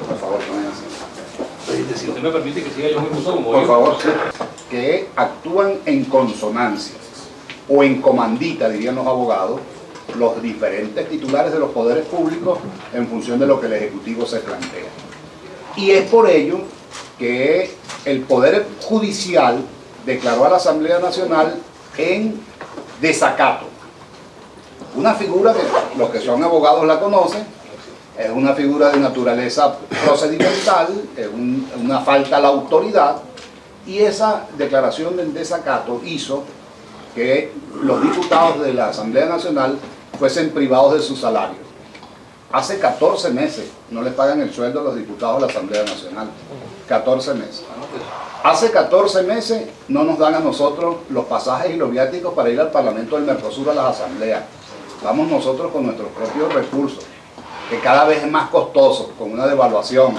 Por favor, si usted me permite que siga yo muy justo como por yo. favor, que actúan en consonancia o en comandita, dirían los abogados, los diferentes titulares de los poderes públicos en función de lo que el Ejecutivo se plantea. Y es por ello que el Poder Judicial declaró a la Asamblea Nacional en desacato. Una figura que los que son abogados la conocen, es una figura de naturaleza procedimental, es una falta a la autoridad, y esa declaración del desacato hizo que los diputados de la Asamblea Nacional fuesen privados de su salario. Hace 14 meses no les pagan el sueldo a los diputados de la Asamblea Nacional. 14 meses. Hace 14 meses no nos dan a nosotros los pasajes y los viáticos para ir al Parlamento del Mercosur a las asambleas. Vamos nosotros con nuestros propios recursos, que cada vez es más costoso, con una devaluación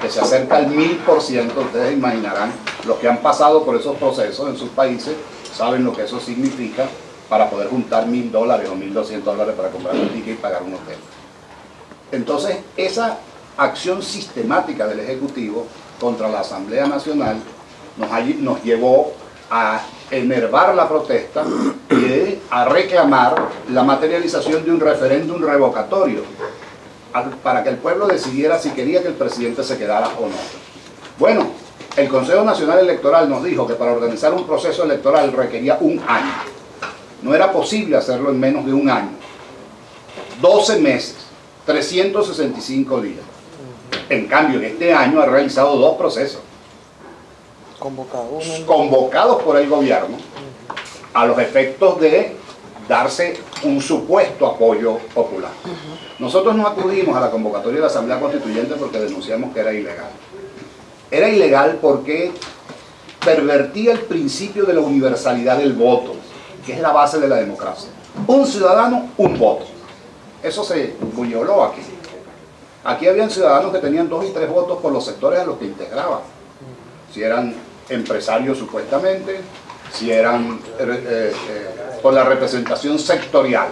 que se acerca al 1000%. Ustedes imaginarán, los que han pasado por esos procesos en sus países saben lo que eso significa para poder juntar $1000 o $1200 para comprar un ticket y pagar un hotel. Entonces, esa acción sistemática del Ejecutivo contra la Asamblea Nacional nos llevó a enervar la protesta y a reclamar la materialización de un referéndum revocatorio para que el pueblo decidiera si quería que el presidente se quedara o no. Bueno, el Consejo Nacional Electoral nos dijo que para organizar un proceso electoral requería un año. No era posible hacerlo en menos de un año. 12 meses, 365 días. En cambio, en este año ha realizado 2 procesos. Convocados por el gobierno a los efectos de darse un supuesto apoyo popular. Nosotros no acudimos a la convocatoria de la Asamblea Constituyente porque denunciamos que era ilegal. Era ilegal porque pervertía el principio de la universalidad del voto, que es la base de la democracia. Un ciudadano, un voto. Eso se violó aquí. Aquí habían ciudadanos que tenían 2 y 3 votos por los sectores a los que integraban. Si eran empresarios supuestamente, si eran por la representación sectorial.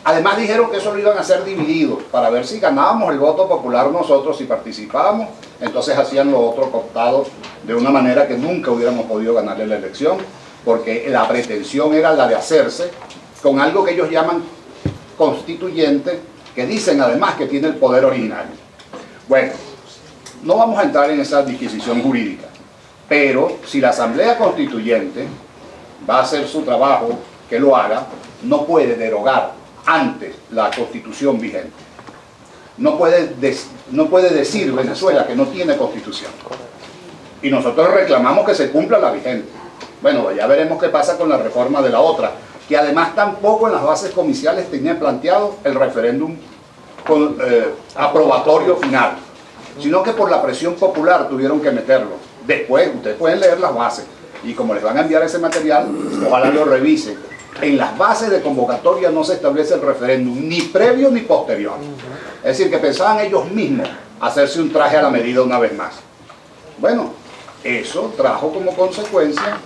Además dijeron que eso lo iban a hacer dividido, para ver si ganábamos el voto popular nosotros, si participábamos, entonces hacían lo otro cooptado de una manera que nunca hubiéramos podido ganarle la elección, porque la pretensión era la de hacerse con algo que ellos llaman constituyente, que dicen además que tiene el poder originario. Bueno, no vamos a entrar en esa disquisición jurídica, pero si la Asamblea Constituyente va a hacer su trabajo, que lo haga, no puede derogar antes la Constitución vigente. No puede decir Venezuela que no tiene Constitución. Y nosotros reclamamos que se cumpla la vigente. Bueno, ya veremos qué pasa con la reforma de la otra, que además tampoco en las bases comiciales tenía planteado el referéndum aprobatorio final, sino que por la presión popular tuvieron que meterlo. Después, ustedes pueden leer las bases, y como les van a enviar ese material, ojalá lo revisen. En las bases de convocatoria no se establece el referéndum, ni previo ni posterior. Es decir, que pensaban ellos mismos hacerse un traje a la medida una vez más. Bueno, eso trajo como consecuencia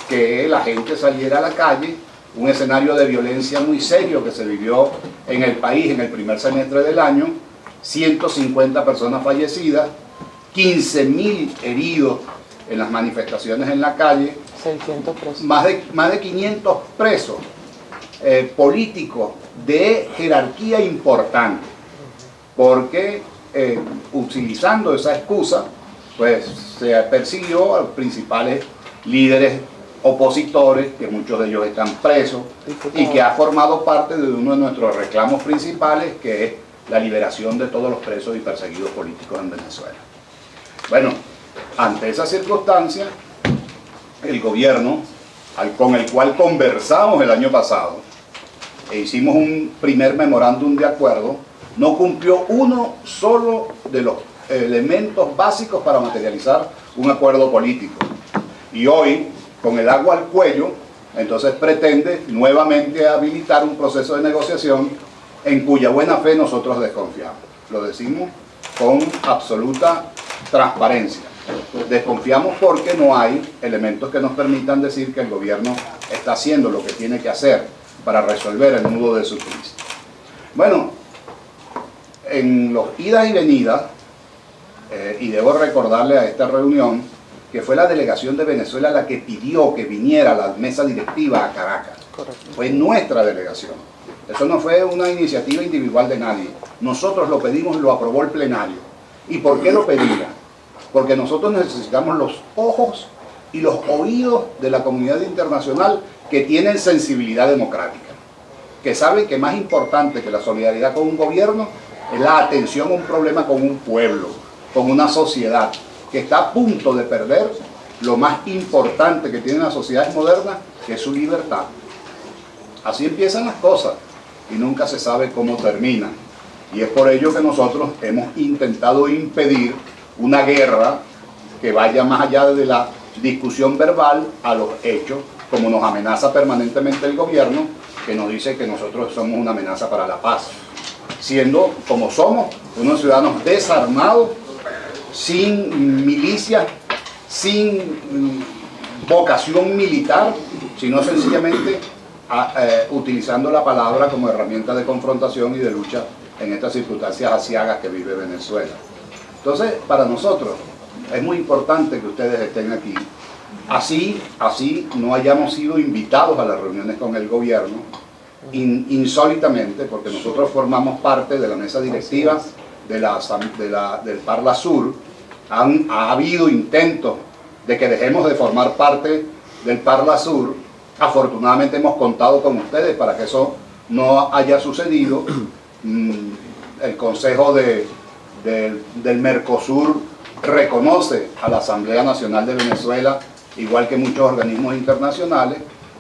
que la gente saliera a la calle, un escenario de violencia muy serio que se vivió en el país en el primer semestre del año, 150 personas fallecidas, 15.000 heridos en las manifestaciones en la calle, 600 presos. más de 500 presos políticos de jerarquía importante, porque utilizando esa excusa, pues se persiguió a los principales líderes opositores, que muchos de ellos están presos, y que ha formado parte de uno de nuestros reclamos principales, que es la liberación de todos los presos y perseguidos políticos en Venezuela. Bueno, ante esa circunstancia, el gobierno, con el cual conversamos el año pasado, e hicimos un primer memorándum de acuerdo, no cumplió uno solo de los elementos básicos para materializar un acuerdo político. Y hoy, con el agua al cuello, entonces pretende nuevamente habilitar un proceso de negociación en cuya buena fe nosotros desconfiamos. Lo decimos con absoluta transparencia. Desconfiamos porque no hay elementos que nos permitan decir que el gobierno está haciendo lo que tiene que hacer para resolver el nudo de su crisis. Bueno, en los idas y venidas, y debo recordarle a esta reunión, que fue la delegación de Venezuela la que pidió que viniera a la mesa directiva a Caracas. Correcto. Fue nuestra delegación. Eso no fue una iniciativa individual de nadie. Nosotros lo pedimos y lo aprobó el plenario. ¿Y por qué lo pedía? Porque nosotros necesitamos los ojos y los oídos de la comunidad internacional que tienen sensibilidad democrática, que saben que más importante que la solidaridad con un gobierno es la atención a un problema con un pueblo, con una sociedad que está a punto de perder lo más importante que tienen las sociedades modernas, que es su libertad. Así empiezan las cosas y nunca se sabe cómo terminan. Y es por ello que nosotros hemos intentado impedir una guerra que vaya más allá de la discusión verbal a los hechos, como nos amenaza permanentemente el gobierno, que nos dice que nosotros somos una amenaza para la paz, siendo como somos unos ciudadanos desarmados, sin milicias, sin vocación militar, sino sencillamente utilizando la palabra como herramienta de confrontación y de lucha en estas circunstancias aciagas que vive Venezuela. Entonces, para nosotros es muy importante que ustedes estén aquí. Así no hayamos sido invitados a las reuniones con el gobierno, insólitamente, porque nosotros formamos parte de la mesa directiva del Parla Sur. Ha habido intentos de que dejemos de formar parte del Parla Sur. Afortunadamente hemos contado con ustedes para que eso no haya sucedido. El Consejo del Mercosur reconoce a la Asamblea Nacional de Venezuela, igual que muchos organismos internacionales,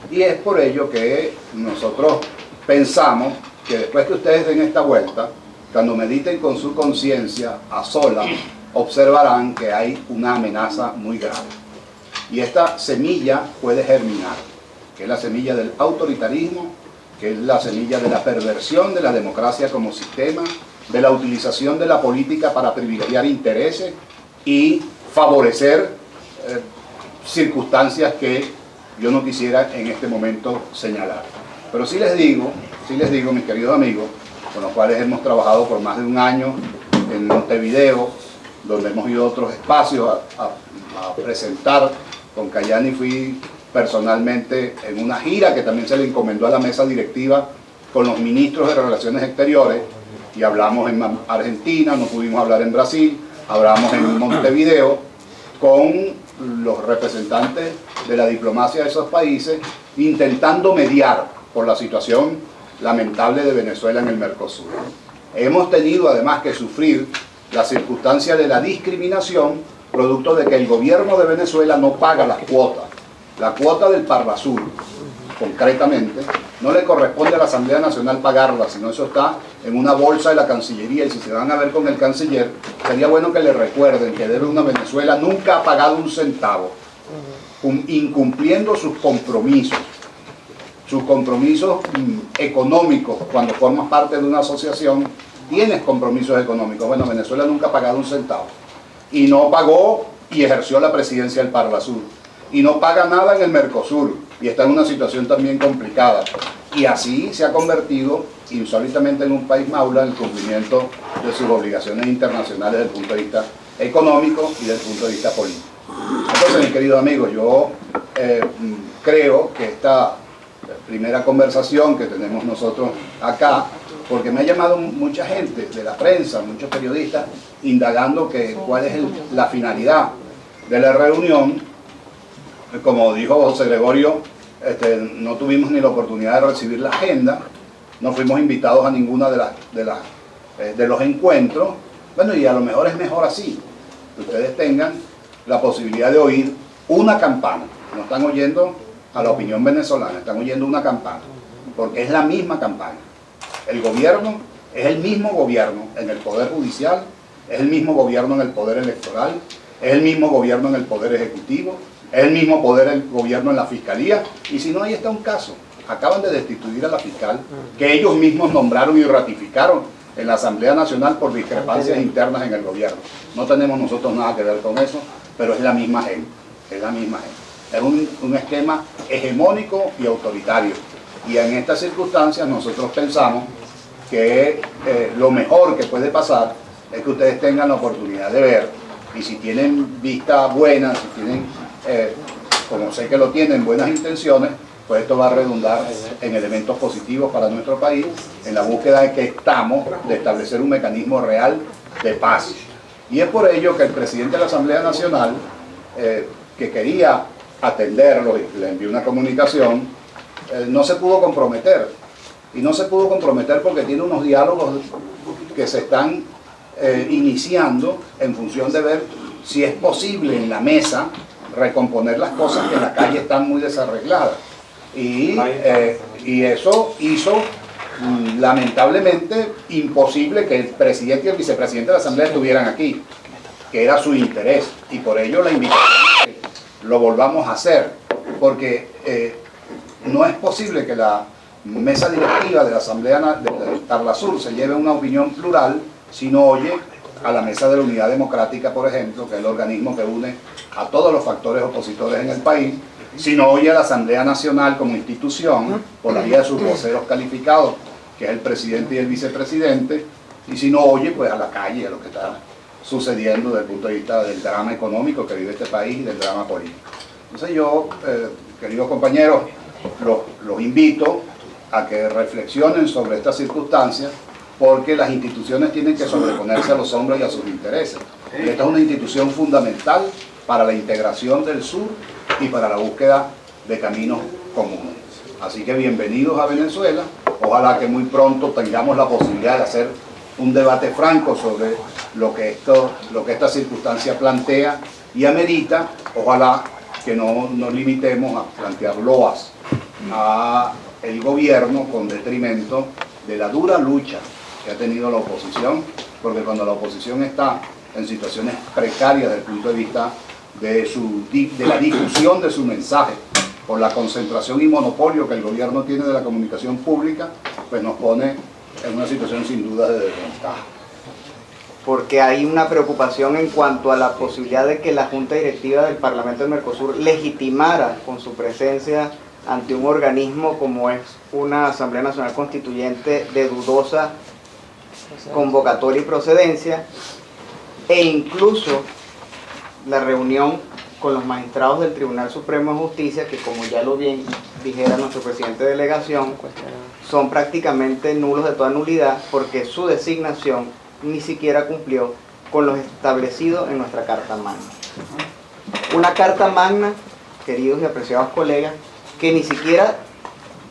y es por ello que nosotros pensamos que después que ustedes den esta vuelta, cuando mediten con su conciencia a solas, observarán que hay una amenaza muy grave. Y esta semilla puede germinar, que es la semilla del autoritarismo, que es la semilla de la perversión de la democracia como sistema, de la utilización de la política para privilegiar intereses y favorecer circunstancias que yo no quisiera en este momento señalar. Pero sí les digo, mis queridos amigos, con los cuales hemos trabajado por más de un año en Montevideo, donde hemos ido a otros espacios a presentar. Con Cayani fui personalmente en una gira que también se le encomendó a la mesa directiva con los ministros de Relaciones Exteriores, y hablamos en Argentina, no pudimos hablar en Brasil, hablamos en Montevideo con los representantes de la diplomacia de esos países, intentando mediar por la situación lamentable de Venezuela en el Mercosur. Hemos tenido además que sufrir la circunstancia de la discriminación, producto de que el gobierno de Venezuela no paga las cuotas. La cuota del Parla Sur, concretamente, no le corresponde a la Asamblea Nacional pagarla, sino eso está en una bolsa de la Cancillería, y si se van a ver con el canciller, sería bueno que le recuerden que debe una Venezuela nunca ha pagado un centavo, incumpliendo sus compromisos económicos. Cuando formas parte de una asociación, tienes compromisos económicos. Bueno, Venezuela nunca ha pagado un centavo, y no pagó y ejerció la presidencia del Parla Sur, y no paga nada en el Mercosur, y está en una situación también complicada, y así se ha convertido insólitamente en un país maula en el cumplimiento de sus obligaciones internacionales desde el punto de vista económico y desde el punto de vista político. Entonces, mis queridos amigos, yo creo que esta primera conversación que tenemos nosotros acá, porque me ha llamado mucha gente de la prensa, muchos periodistas, indagando cuál es la finalidad de la reunión. Como dijo José Gregorio, no tuvimos ni la oportunidad de recibir la agenda, no fuimos invitados a ninguna de los encuentros. Bueno, y a lo mejor es mejor así, que ustedes tengan la posibilidad de oír una campana. No están oyendo a la opinión venezolana, están oyendo una campana, porque es la misma campana. El gobierno es el mismo gobierno en el Poder Judicial, es el mismo gobierno en el Poder Electoral, es el mismo gobierno en el Poder Ejecutivo, es el mismo gobierno en la Fiscalía, y si no, ahí está un caso. Acaban de destituir a la fiscal, que ellos mismos nombraron y ratificaron en la Asamblea Nacional por discrepancias internas en el gobierno. No tenemos nosotros nada que ver con eso, pero es la misma gente, es la misma gente. Es un esquema hegemónico y autoritario. Y en estas circunstancias nosotros pensamos que lo mejor que puede pasar es que ustedes tengan la oportunidad de ver, y si tienen vista buena, si tienen, como sé que lo tienen, buenas intenciones, pues esto va a redundar en elementos positivos para nuestro país, en la búsqueda de que estamos de establecer un mecanismo real de paz. Y es por ello que el presidente de la Asamblea Nacional, que quería atenderlo y le envió una comunicación, no se pudo comprometer. Y no se pudo comprometer porque tiene unos diálogos que se están iniciando en función de ver si es posible en la mesa recomponer las cosas que en la calle están muy desarregladas. Y eso hizo lamentablemente imposible que el presidente y el vicepresidente de la Asamblea estuvieran aquí, que era su interés, y por ello la invitación a que lo volvamos a hacer, porque no es posible que la mesa directiva de la Asamblea de Parlasur se lleve una opinión plural si no oye a la Mesa de la Unidad Democrática, por ejemplo, que es el organismo que une a todos los factores opositores en el país, si no oye a la Asamblea Nacional como institución, por la vía de sus voceros calificados, que es el presidente y el vicepresidente, y si no oye pues a la calle, a lo que está sucediendo desde el punto de vista del drama económico que vive este país y del drama político. Entonces yo, queridos compañeros, los invito a que reflexionen sobre estas circunstancias, porque las instituciones tienen que sobreponerse a los hombres y a sus intereses. Y esta es una institución fundamental para la integración del sur y para la búsqueda de caminos comunes. Así que bienvenidos a Venezuela. Ojalá que muy pronto tengamos la posibilidad de hacer un debate franco sobre lo que esta circunstancia plantea y amerita. Ojalá que no nos limitemos a plantear loas a el gobierno con detrimento de la dura lucha que ha tenido la oposición, porque cuando la oposición está en situaciones precarias desde el punto de vista de la difusión de su mensaje, por la concentración y monopolio que el gobierno tiene de la comunicación pública, pues nos pone en una situación sin duda de desventaja. Porque hay una preocupación en cuanto a la posibilidad de que la Junta Directiva del Parlamento del Mercosur legitimara con su presencia ante un organismo como es una Asamblea Nacional Constituyente de dudosa convocatoria y procedencia, e incluso la reunión con los magistrados del Tribunal Supremo de Justicia, que como ya lo bien dijera nuestro presidente de delegación, son prácticamente nulos de toda nulidad, porque su designación ni siquiera cumplió con lo establecido en nuestra Carta Magna. Una Carta Magna, queridos y apreciados colegas, que ni siquiera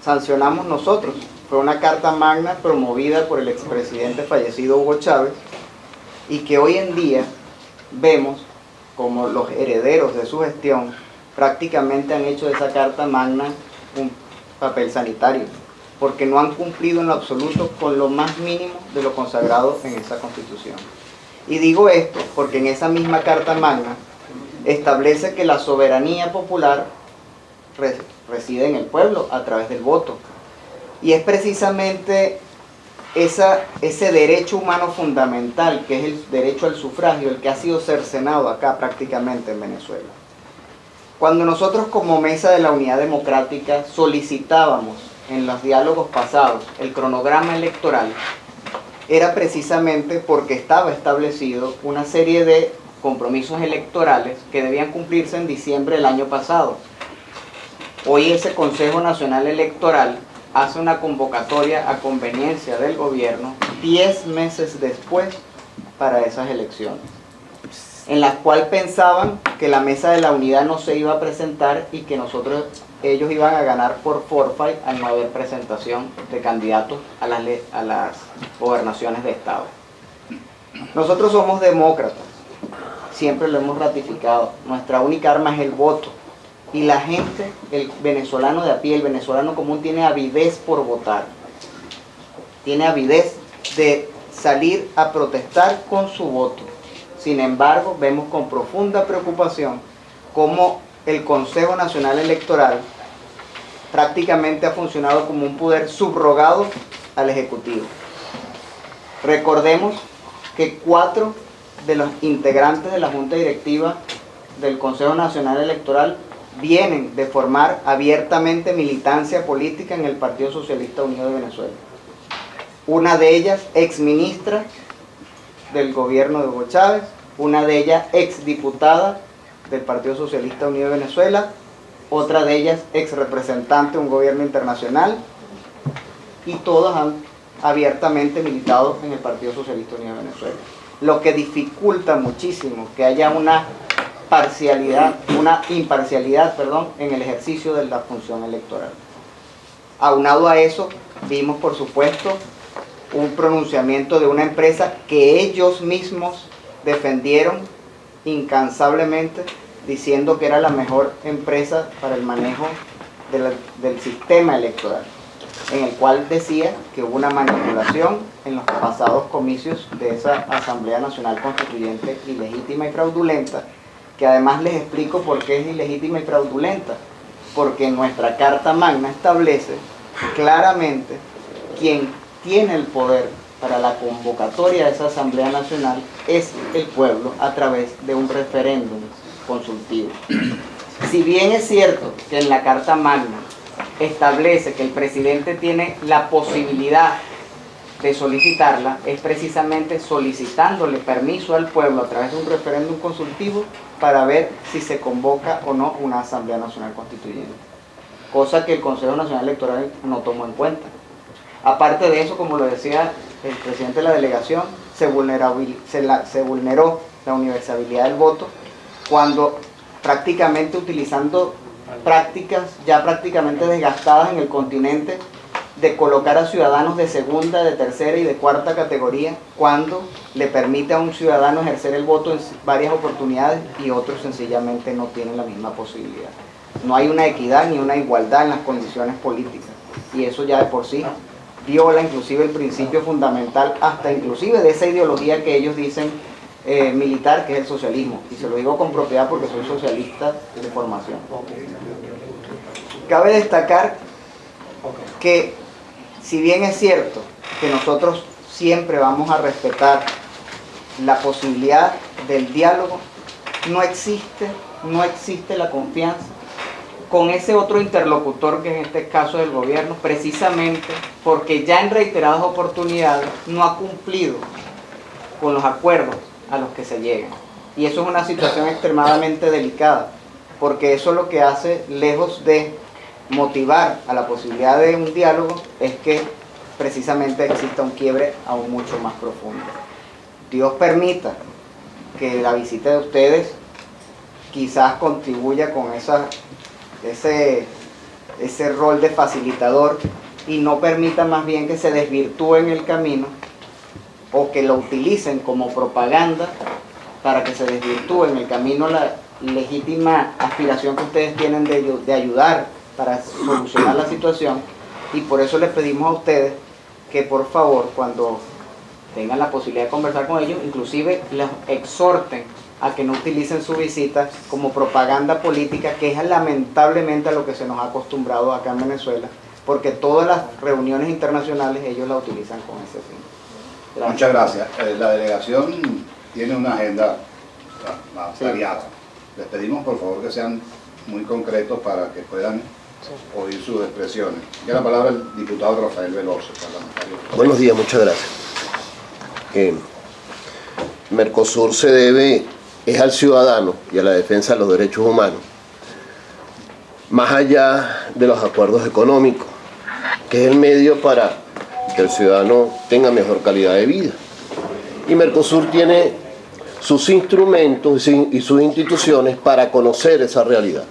sancionamos nosotros. Fue una Carta Magna promovida por el expresidente fallecido Hugo Chávez, y que hoy en día vemos como los herederos de su gestión prácticamente han hecho de esa Carta Magna un papel sanitario, porque no han cumplido en lo absoluto con lo más mínimo de lo consagrado en esa Constitución. Y digo esto porque en esa misma Carta Magna establece que la soberanía popular reside en el pueblo a través del voto. Y es precisamente ese derecho humano fundamental, que es el derecho al sufragio, el que ha sido cercenado acá prácticamente en Venezuela. Cuando nosotros como Mesa de la Unidad Democrática solicitábamos en los diálogos pasados el cronograma electoral, era precisamente porque estaba establecido una serie de compromisos electorales que debían cumplirse en diciembre del año pasado. Hoy ese Consejo Nacional Electoral hace una convocatoria a conveniencia del gobierno 10 meses después para esas elecciones, en las cuales pensaban que la Mesa de la Unidad no se iba a presentar y que ellos iban a ganar por forfait al no haber presentación de candidatos a las gobernaciones de estado. Nosotros somos demócratas, siempre lo hemos ratificado, nuestra única arma es el voto. Y la gente, el venezolano de a pie, el venezolano común, tiene avidez por votar. Tiene avidez de salir a protestar con su voto. Sin embargo, vemos con profunda preocupación cómo el Consejo Nacional Electoral prácticamente ha funcionado como un poder subrogado al Ejecutivo. Recordemos que 4 de los integrantes de la Junta Directiva del Consejo Nacional Electoral vienen de formar abiertamente militancia política en el Partido Socialista Unido de Venezuela. una de ellas exministra del gobierno de Hugo Chávez, una de ellas exdiputada del Partido Socialista Unido de Venezuela, otra de ellas exrepresentante de un gobierno internacional, y todas han abiertamente militado en el Partido Socialista Unido de Venezuela, lo que dificulta muchísimo que haya una imparcialidad en el ejercicio de la función electoral. Aunado a eso, vimos por supuesto un pronunciamiento de una empresa que ellos mismos defendieron incansablemente, diciendo que era la mejor empresa para el manejo del sistema electoral, en el cual decía que hubo una manipulación en los pasados comicios de esa Asamblea Nacional Constituyente ilegítima y fraudulenta, que además les explico por qué es ilegítima y fraudulenta, porque nuestra Carta Magna establece claramente quién tiene el poder para la convocatoria de esa Asamblea Nacional es el pueblo a través de un referéndum consultivo. Si bien es cierto que en la Carta Magna establece que el presidente tiene la posibilidad de solicitarla, es precisamente solicitándole permiso al pueblo a través de un referéndum consultivo para ver si se convoca o no una Asamblea Nacional Constituyente, cosa que el Consejo Nacional Electoral no tomó en cuenta. Aparte de eso, como lo decía el presidente de la delegación, se vulneró la universalidad del voto cuando prácticamente utilizando prácticas ya prácticamente desgastadas en el continente de colocar a ciudadanos de segunda, de tercera y de cuarta categoría, cuando le permite a un ciudadano ejercer el voto en varias oportunidades y otros sencillamente no tienen la misma posibilidad. No hay una equidad ni una igualdad en las condiciones políticas, y eso ya de por sí viola inclusive el principio fundamental, hasta inclusive de esa ideología que ellos dicen militar, que es el socialismo, y se lo digo con propiedad porque soy socialista de formación. Cabe destacar que si bien es cierto que nosotros siempre vamos a respetar la posibilidad del diálogo, no existe la confianza con ese otro interlocutor, que en este caso es el gobierno, precisamente porque ya en reiteradas oportunidades no ha cumplido con los acuerdos a los que se llegan. Y eso es una situación extremadamente delicada, porque eso lo que hace, lejos de motivar a la posibilidad de un diálogo, es que precisamente exista un quiebre aún mucho más profundo. Dios permita que la visita de ustedes quizás contribuya con ese rol de facilitador y no permita más bien que se desvirtúe en el camino, o que lo utilicen como propaganda para que se desvirtúe en el camino la legítima aspiración que ustedes tienen de ayudar para solucionar la situación. Y por eso les pedimos a ustedes que por favor, cuando tengan la posibilidad de conversar con ellos, inclusive les exhorten a que no utilicen su visita como propaganda política, que es lamentablemente a lo que se nos ha acostumbrado acá en Venezuela, porque todas las reuniones internacionales ellos la utilizan con ese fin. Gracias. Muchas gracias. La delegación tiene una agenda variada. Les pedimos por favor que sean muy concretos para que puedan oír sus expresiones. Ya la palabra el diputado Rafael Veloso, parlamentario. Buenos días, muchas gracias. Mercosur se debe al ciudadano y a la defensa de los derechos humanos, más allá de los acuerdos económicos, que es el medio para que el ciudadano tenga mejor calidad de vida. Y Mercosur tiene sus instrumentos y sus instituciones para conocer esa realidad.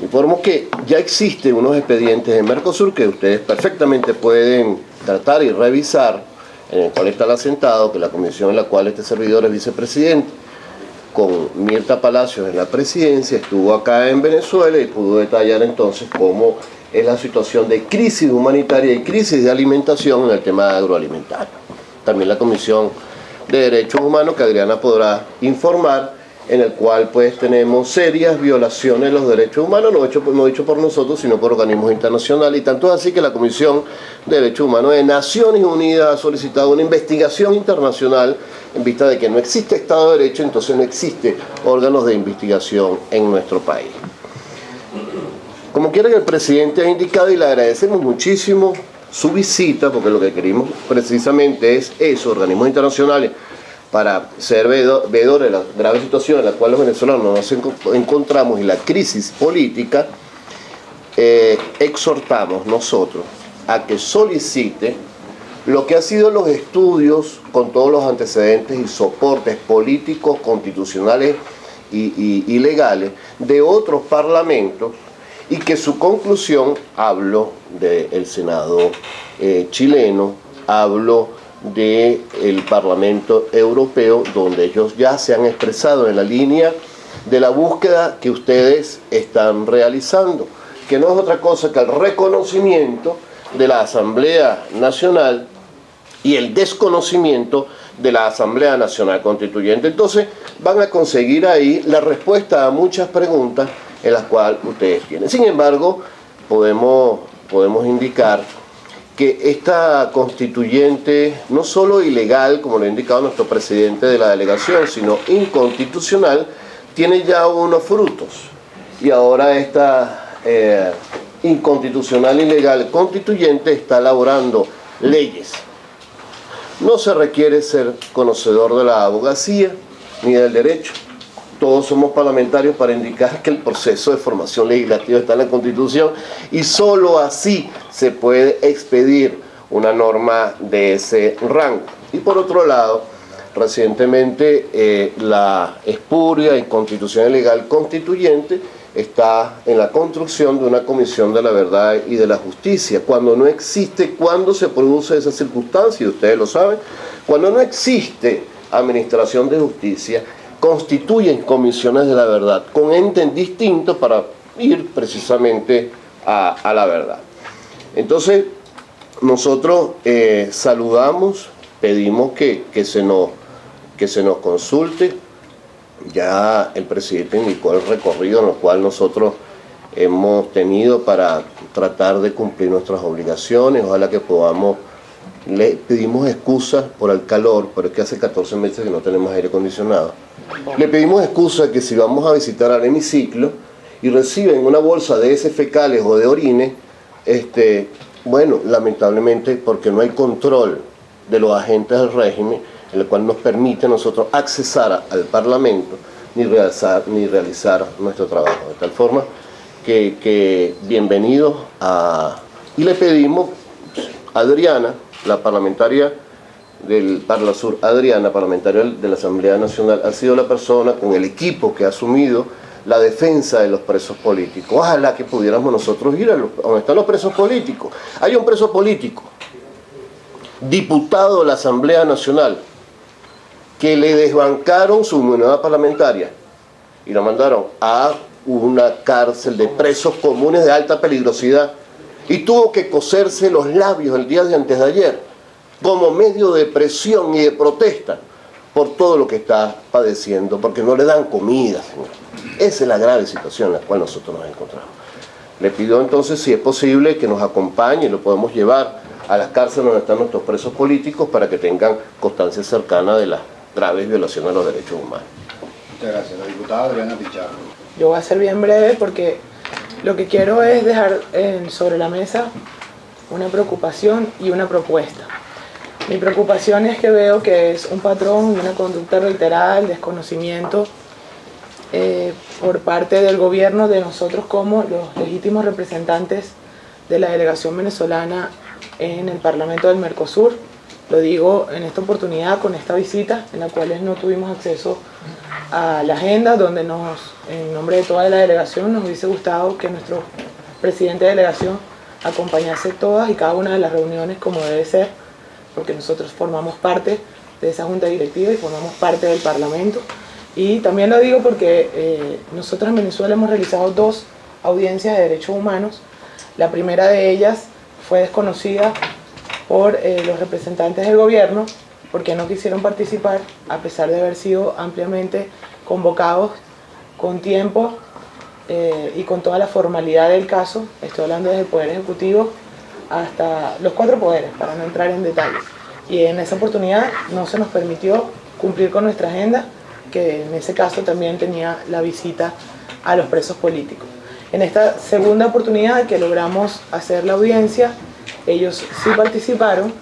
Informo que ya existen unos expedientes en Mercosur que ustedes perfectamente pueden tratar y revisar, en el cual está asentado, que la comisión en la cual este servidor es vicepresidente, con Mirta Palacios en la presidencia, estuvo acá en Venezuela y pudo detallar entonces cómo es la situación de crisis humanitaria y crisis de alimentación en el tema agroalimentario. También la Comisión de Derechos Humanos, que Adriana podrá informar, en el cual pues tenemos serias violaciones de los derechos humanos, no hecho por nosotros, sino por organismos internacionales, y tanto es así que la Comisión de Derechos Humanos de Naciones Unidas ha solicitado una investigación internacional en vista de que no existe Estado de Derecho, entonces no existe órganos de investigación en nuestro país. Como quiera que el presidente ha indicado, y le agradecemos muchísimo su visita, porque lo que queremos precisamente es eso, organismos internacionales, para ser veedores de la grave situación en la cual los venezolanos nos encontramos y la crisis política, exhortamos nosotros a que solicite lo que han sido los estudios con todos los antecedentes y soportes políticos, constitucionales y legales de otros parlamentos, y que su conclusión, hablo del Senado chileno, hablo del Parlamento Europeo, donde ellos ya se han expresado en la línea de la búsqueda que ustedes están realizando, que no es otra cosa que el reconocimiento de la Asamblea Nacional y el desconocimiento de la Asamblea Nacional Constituyente. Entonces van a conseguir ahí la respuesta a muchas preguntas en las cuales ustedes tienen. Sin embargo, podemos indicar que esta constituyente, no solo ilegal, como lo ha indicado nuestro presidente de la delegación, sino inconstitucional, tiene ya unos frutos. Y ahora esta inconstitucional, ilegal, constituyente está elaborando leyes. No se requiere ser conocedor de la abogacía ni del derecho. Todos somos parlamentarios para indicar que el proceso de formación legislativa está en la Constitución, y solo así se puede expedir una norma de ese rango. Y por otro lado, recientemente la espuria y constitución legal constituyente está en la construcción de una comisión de la verdad y de la justicia. Cuando no existe, cuando se produce esa circunstancia, y ustedes lo saben, cuando no existe administración de justicia, constituyen comisiones de la verdad con entes distintos para ir precisamente a la verdad. Entonces, nosotros saludamos, pedimos que se nos consulte. Ya el presidente indicó el recorrido en el cual nosotros hemos tenido para tratar de cumplir nuestras obligaciones. Ojalá que podamos. Le pedimos excusas por el calor, pero es que hace 14 meses que no tenemos aire acondicionado. Le pedimos excusas que si vamos a visitar al hemiciclo y reciben una bolsa de heces fecales o de orines, bueno, lamentablemente porque no hay control de los agentes del régimen, el cual nos permite a nosotros accesar al Parlamento ni realizar nuestro trabajo. De tal forma que bienvenidos a... Y le pedimos a Adriana, la parlamentaria del Parlasur, Adriana, parlamentaria de la Asamblea Nacional, ha sido la persona con el equipo que ha asumido la defensa de los presos políticos. Ojalá que pudiéramos nosotros ir a donde están los presos políticos. Hay un preso político, diputado de la Asamblea Nacional, que le desbancaron su inmunidad parlamentaria y lo mandaron a una cárcel de presos comunes de alta peligrosidad, y tuvo que coserse los labios el día de antes de ayer como medio de presión y de protesta por todo lo que está padeciendo, porque no le dan comida, señor. Esa es la grave situación en la cual nosotros nos encontramos. Le pido entonces, si es posible, que nos acompañe y lo podemos llevar a las cárceles donde están nuestros presos políticos para que tengan constancia cercana de las graves violaciones de los derechos humanos. Muchas gracias. La diputada Adriana Pichardo. Yo voy a ser bien breve porque lo que quiero es dejar sobre la mesa una preocupación y una propuesta. Mi preocupación es que veo que es un patrón, una conducta reiterada, el desconocimiento por parte del gobierno de nosotros como los legítimos representantes de la delegación venezolana en el Parlamento del Mercosur. Lo digo en esta oportunidad con esta visita en la cual no tuvimos acceso a la agenda, donde en nombre de toda la delegación nos hubiese gustado que nuestro presidente de delegación acompañase todas y cada una de las reuniones como debe ser, porque nosotros formamos parte de esa junta directiva y formamos parte del Parlamento. Y también lo digo porque nosotros en Venezuela hemos realizado 2 audiencias de derechos humanos. La primera de ellas fue desconocida por los representantes del gobierno porque no quisieron participar, a pesar de haber sido ampliamente convocados con tiempo y con toda la formalidad del caso. Estoy hablando desde el Poder Ejecutivo hasta los 4 poderes, para no entrar en detalles. Y en esa oportunidad no se nos permitió cumplir con nuestra agenda, que en ese caso también tenía la visita a los presos políticos. En esta segunda oportunidad que logramos hacer la audiencia, ellos sí participaron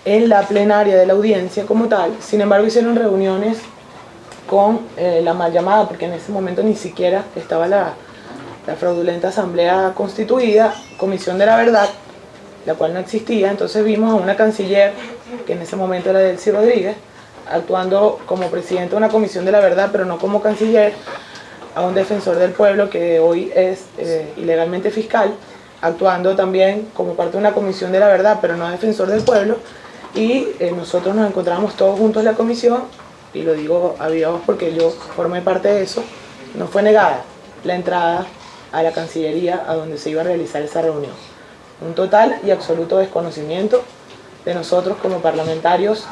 en la plenaria de la audiencia como tal. Sin embargo, hicieron reuniones con la mal llamada, porque en ese momento ni siquiera estaba la fraudulenta asamblea constituida, Comisión de la Verdad, la cual no existía. Entonces vimos a una canciller, que en ese momento era Delcy Rodríguez, actuando como presidente de una Comisión de la Verdad, pero no como canciller, a un defensor del pueblo que hoy es ilegalmente fiscal, actuando también como parte de una Comisión de la Verdad, pero no defensor del pueblo, y nosotros nos encontramos todos juntos en la comisión, y lo digo a viva voz porque yo formé parte de eso. Nos fue negada la entrada a la Cancillería a donde se iba a realizar esa reunión. Un total y absoluto desconocimiento de nosotros como parlamentarios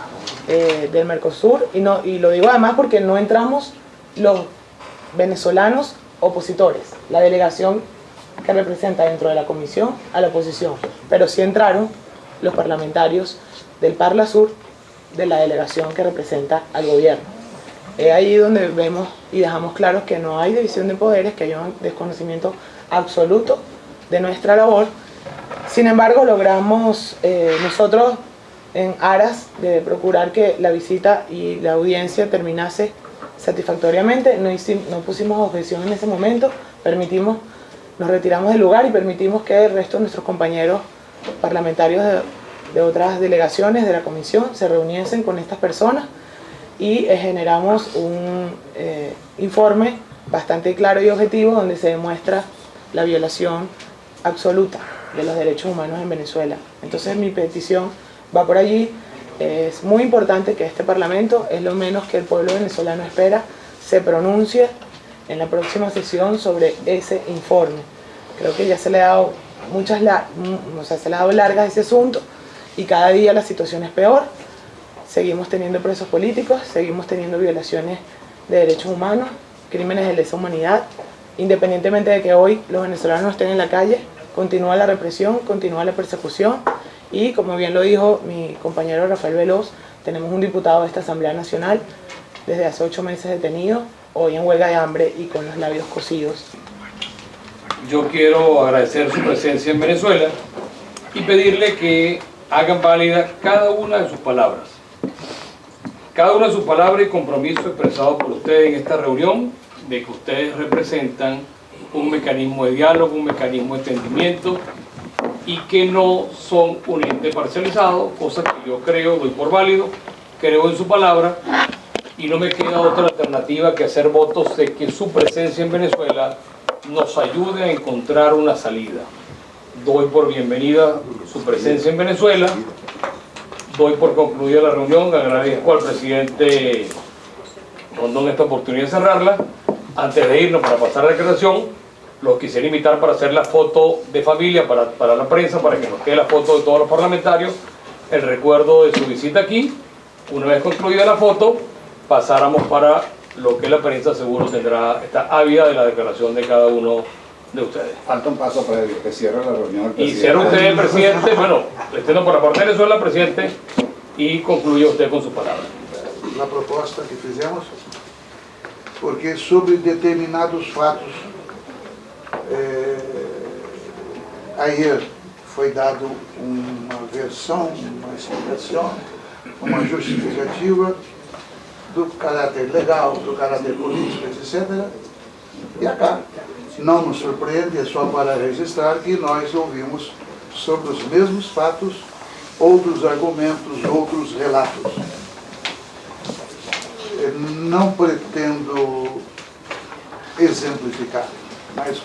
del Mercosur, y lo digo además porque no entramos los venezolanos opositores, la delegación que representa dentro de la comisión a la oposición, pero sí entraron los parlamentarios del Parlasur, de la delegación que representa al gobierno. Es ahí donde vemos y dejamos claros que no hay división de poderes, que hay un desconocimiento absoluto de nuestra labor. Sin embargo, logramos nosotros, en aras de procurar que la visita y la audiencia terminase satisfactoriamente, no pusimos objeción en ese momento, nos retiramos del lugar y permitimos que el resto de nuestros compañeros parlamentarios de otras delegaciones de la comisión se reuniesen con estas personas, y generamos un informe bastante claro y objetivo donde se demuestra la violación absoluta de los derechos humanos en Venezuela. Entonces mi petición va por allí. Es muy importante que este Parlamento, es lo menos que el pueblo venezolano espera, se pronuncie en la próxima sesión sobre ese informe. Creo que ya se le ha dado se le ha dado largas a ese asunto, y cada día la situación es peor. Seguimos teniendo presos políticos, seguimos teniendo violaciones de derechos humanos, crímenes de lesa humanidad. Independientemente de que hoy los venezolanos no estén en la calle, continúa la represión, continúa la persecución, y como bien lo dijo mi compañero Rafael Veloz, tenemos un diputado de esta Asamblea Nacional desde hace 8 meses detenido, hoy en huelga de hambre y con los labios cosidos. Yo quiero agradecer su presencia en Venezuela y pedirle que hagan válida cada una de sus palabras. Cada una de sus palabras y compromiso expresado por ustedes en esta reunión, de que ustedes representan un mecanismo de diálogo, un mecanismo de entendimiento, y que no son un ente parcializado, cosa que yo creo, doy por válido, creo en su palabra, y no me queda otra alternativa que hacer votos de que su presencia en Venezuela nos ayude a encontrar una salida. Doy por bienvenida su presencia en Venezuela, doy por concluida la reunión, agradezco al presidente Rondón esta oportunidad de cerrarla. Antes de irnos para pasar a la declaración, los quisiera invitar para hacer la foto de familia para la prensa, para que nos quede la foto de todos los parlamentarios, el recuerdo de su visita aquí. Una vez concluida la foto, pasáramos para lo que la prensa seguro está ávida de la declaración de cada uno de ustedes. Falta un paso previo, que cierre la reunión el presidente. Y cierra usted el presidente, bueno, extiendo por la parte de Venezuela, presidente, y concluye usted con sus palabras. La proposta que fizemos, porque sobre determinados fatos, ayer foi dado uma versão, uma explicação, uma justificativa do caráter legal, do caráter político, etc. E acá não nos surpreende, é só para registrar que nós ouvimos sobre os mesmos fatos, outros argumentos, outros relatos. Não pretendo exemplificar, mas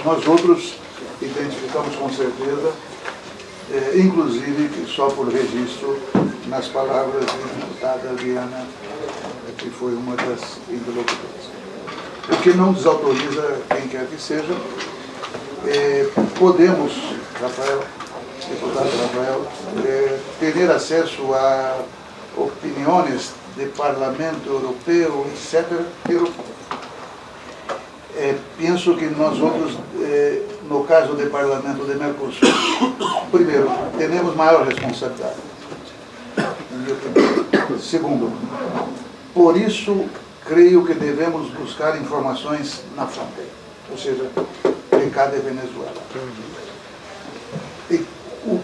nós outros identificamos com certeza, inclusive só por registro, nas palavras da deputada Viana, que foi uma das interlocutoras. O que não desautoriza quem quer que seja, podemos, deputado Rafael, ter acesso a opiniões de Parlamento Europeu, etc. Eu penso que nós outros, no caso do Parlamento de Mercosul, primeiro, temos maior responsabilidade. Segundo, por isso, creio que devemos buscar informações na fronteira, ou seja, de cada Venezuela.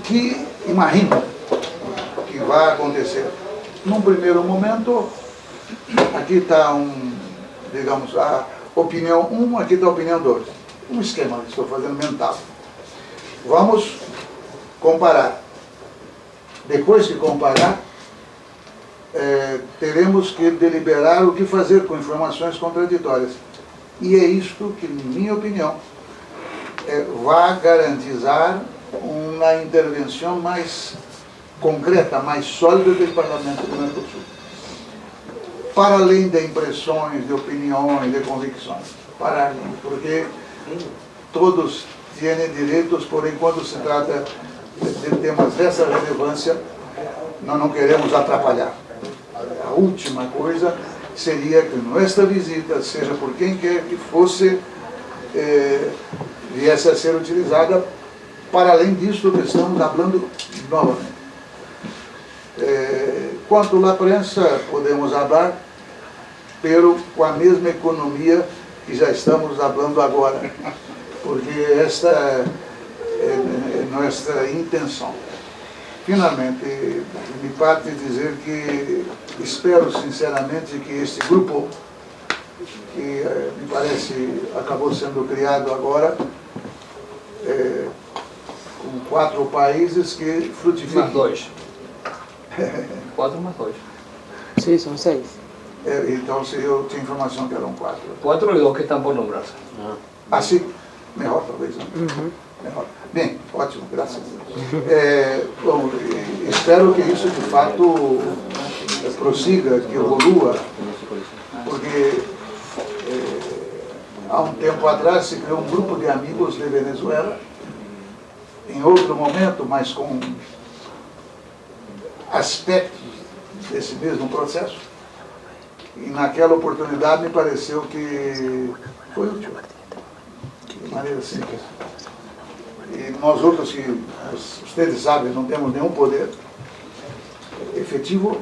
que imagina que vai acontecer. Num primeiro momento, aqui está digamos, a opinião 1, aqui está a opinião 2. Um esquema que estou fazendo mental. Vamos comparar. Depois que comparar, teremos que deliberar o que fazer com informações contraditórias. E é isto que, em minha opinião, vai garantizar uma intervenção mais concreta, mais sólida do Parlamento do Mercosul. Para além de impressões, de opiniões, de convicções. Para além, porque todos têm direitos, porém, quando se trata de temas dessa relevância, nós não queremos atrapalhar. A última coisa seria que nossa visita, seja por quem quer que fosse, viesse a ser utilizada para além disso que estamos falando novamente. Quanto à prensa, podemos falar, pero com a mesma economia que já estamos falando agora, porque esta é nossa intenção. Finalmente, me parte dizer que espero sinceramente que este grupo, que me parece acabou sendo criado agora, com 4 países, que frutifique. Mais 2. 4 mais 2. Sí, son 6. Então, se eu tinha informação que eram 4. 4 y 2 que están por nombrarse. Assim, melhor talvez, não? Melhor. Bem, ótimo, graças a Deus. Bom, espero que isso de fato prossiga, que evolua, porque há um tempo atrás se criou um grupo de amigos de Venezuela, em outro momento, mas com aspectos desse mesmo processo, e naquela oportunidade me pareceu que foi útil, de maneira simples. E nós outros, que vocês sabem, não temos nenhum poder efetivo,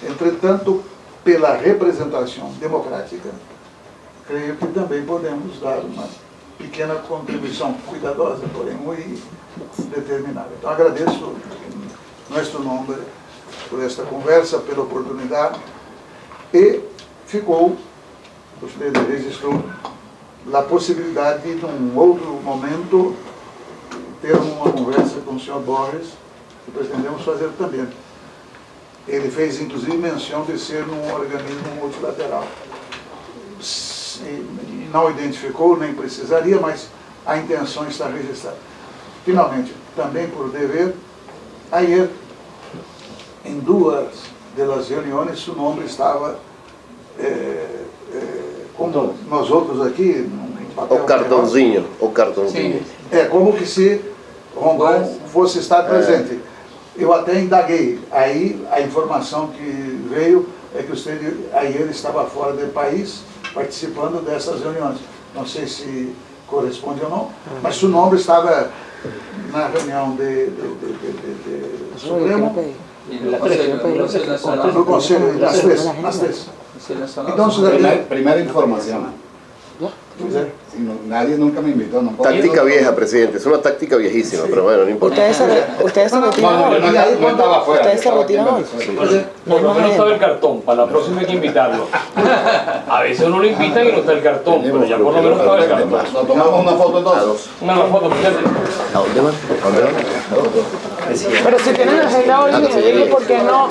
entretanto, pela representação democrática, creio que também podemos dar uma pequena contribuição cuidadosa, porém muito determinada. Então agradeço em nosso nome por esta conversa, pela oportunidade, e ficou, você registrou, a possibilidade de, num outro momento, ter uma conversa com o Sr. Borges, que pretendemos fazer também. Ele fez, inclusive, menção de ser um organismo multilateral. Não identificou, nem precisaria, mas a intenção está registrada. Finalmente, também por dever, ayer, em 2 das reuniões, o nome estava, como nós outros aqui, num papel O cartãozinho. como que se Rondon fosse estar presente. Eu até indaguei. Aí a informação que veio é que ele estava fora do país, participando dessas reuniões. Não sei se corresponde ou não, mas o nome estava na reunião do Supremo, no Conselho, nas três. Então, Primera información. Nadie nunca me invitó. No puedo. Táctica vieja, presidente. Es una táctica viejísima, pero bueno, no importa. ¿Ustedes se retiran hoy? No estaba afuera. ¿Ustedes se estaba aquí en retiran hoy? Venezuela. Por lo menos estaba el cartón, para la próxima hay que invitarlo. A veces uno lo invita y no está el cartón, pero ya por lo menos estaba el cartón. Nos tomamos una foto entonces. Una foto, fíjate. ¿A dónde van? Pero si tienen agenda hoy, dime por qué no.